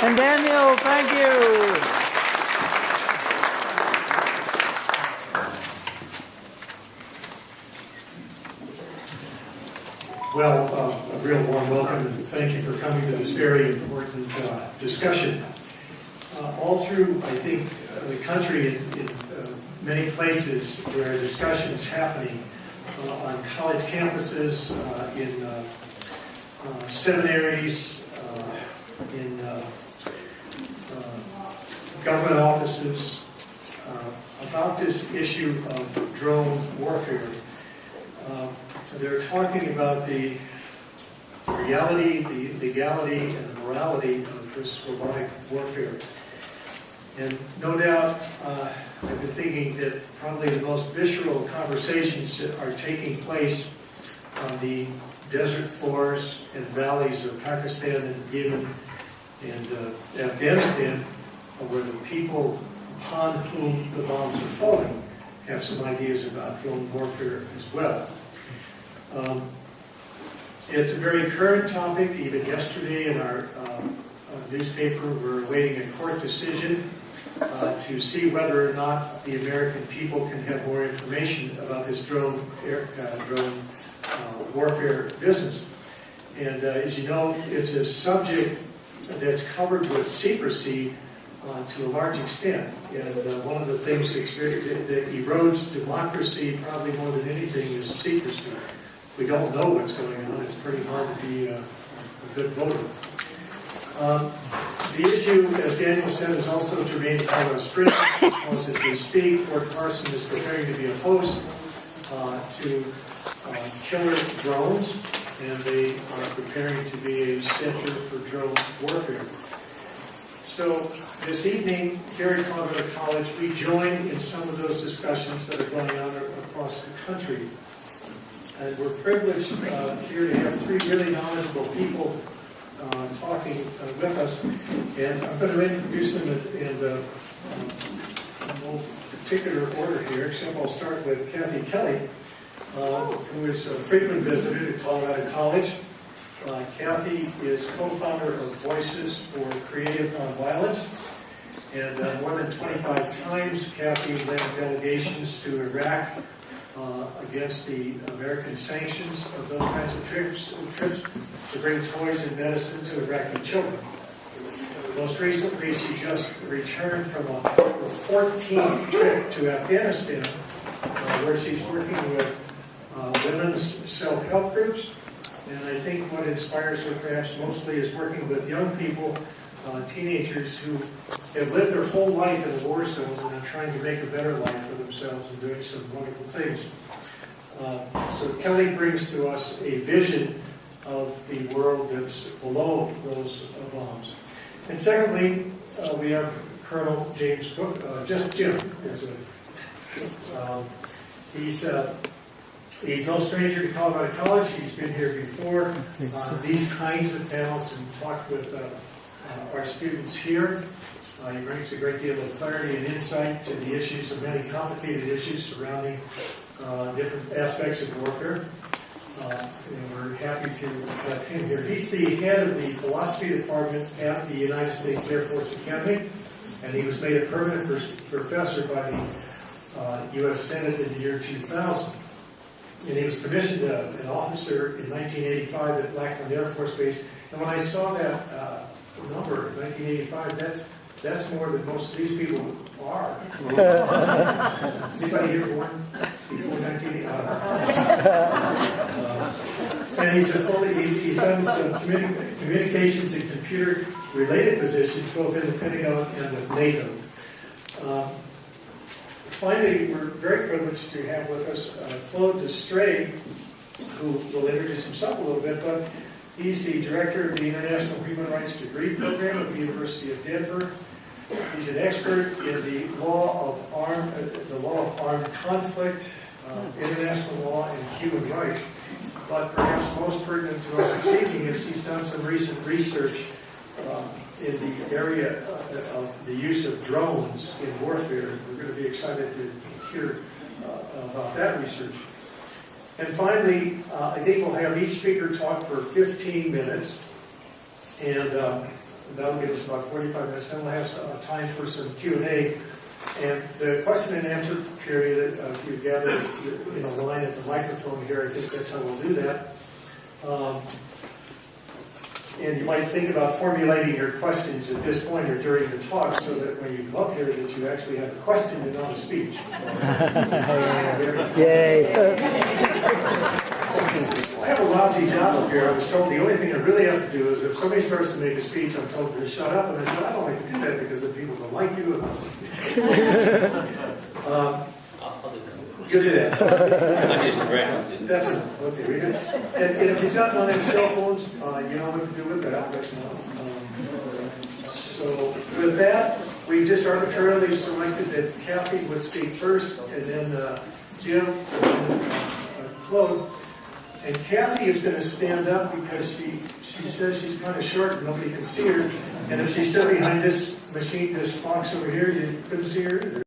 And Daniel, thank you. Well, a real warm welcome and thank you for coming to this very important discussion. All through, I think, the country, in many places, there are discussions happening on college campuses, in seminaries, in government offices, about this issue of drone warfare. They're talking about the reality, the legality, and the morality of this robotic warfare. And no doubt, I've been thinking that probably the most visceral conversations that are taking place on the desert floors and valleys of Pakistan and Yemen and Afghanistan, where the people upon whom the bombs are falling have some ideas about drone warfare as well. It's a very current topic. Even yesterday in our newspaper, we're awaiting a court decision to see whether or not the American people can have more information about this drone warfare business. And as you know, it's a subject that's covered with secrecy to a large extent. And one of the things that erodes democracy probably more than anything is secrecy. We don't know what's going on. It's pretty hard to be a good voter. The issue, as Daniel said, is also germane to Colorado Springs, because as we speak, Fort Carson is preparing to be a host to killer drones, and they are preparing to be a center for drone warfare. So this evening, here at Colorado College, we join in some of those discussions that are going on across the country. And we're privileged here to have three really knowledgeable people talking with us. And I'm going to introduce them in no particular order here, except I'll start with Kathy Kelly, who is a frequent visitor to Colorado College. Kathy is co-founder of Voices for Creative Nonviolence. And more than 25 times, Kathy led delegations to Iraq against the American sanctions of those kinds of trips to bring toys and medicine to Iraqi children. Most recently, she just returned from a 14th trip to Afghanistan, where she's working with women's self-help groups. And I think what inspires her perhaps mostly is working with young people, teenagers who have lived their whole life in war zones and are trying to make a better life for themselves and doing some wonderful things. So Kelly brings to us a vision of the world that's below those bombs. And secondly, we have Colonel James Cook, just Jim. He's no stranger to Colorado College. He's been here before on these kinds of panels and talked with our students here. He brings a great deal of clarity and insight to the issues of many complicated issues surrounding different aspects of warfare. And we're happy to have him here. He's the head of the philosophy department at the United States Air Force Academy, and he was made a permanent professor by the U.S. Senate in the year 2000. And he was commissioned an officer in 1985 at Lackland Air Force Base. And when I saw that number, 1985, that's more than most of these people are. Anybody here born before 1985? And he's done some communications and computer-related positions, both in the Pentagon and with NATO. Finally, we're very privileged to have with us Claude Destray, who will introduce himself a little bit, but he's the director of the International Human Rights Degree Program at the University of Denver. He's an expert in the law of armed conflict, international law, and human rights. But perhaps most pertinent to us this evening is he's done some recent research in the area of the use of drones in warfare. We're going to be excited to hear about that research. And finally, I think we'll have each speaker talk for 15 minutes. And That'll give us about 45 minutes. Then we'll have time for some Q&A. And the question and answer period, if you gather in a line at the microphone here, I think that's how we'll do that. And you might think about formulating your questions at this point or during the talk so that when you come up here that you actually have a question and not a speech. Yay. I have a lousy job up here. I was told the only thing I really have to do is if somebody starts to make a speech, I'm told to shut up. And I said, I don't like to do that because the people don't like you. You do that. I'm just around. That's it. Okay, we good. And if you've got one of those cell phones, you know what to do with that. So with that, we just arbitrarily selected that Kathy would speak first, and then Jim, and then Claude. And Kathy is going to stand up because she says she's kind of short and nobody can see her. And if she's still behind this machine, this box over here, you couldn't see her either.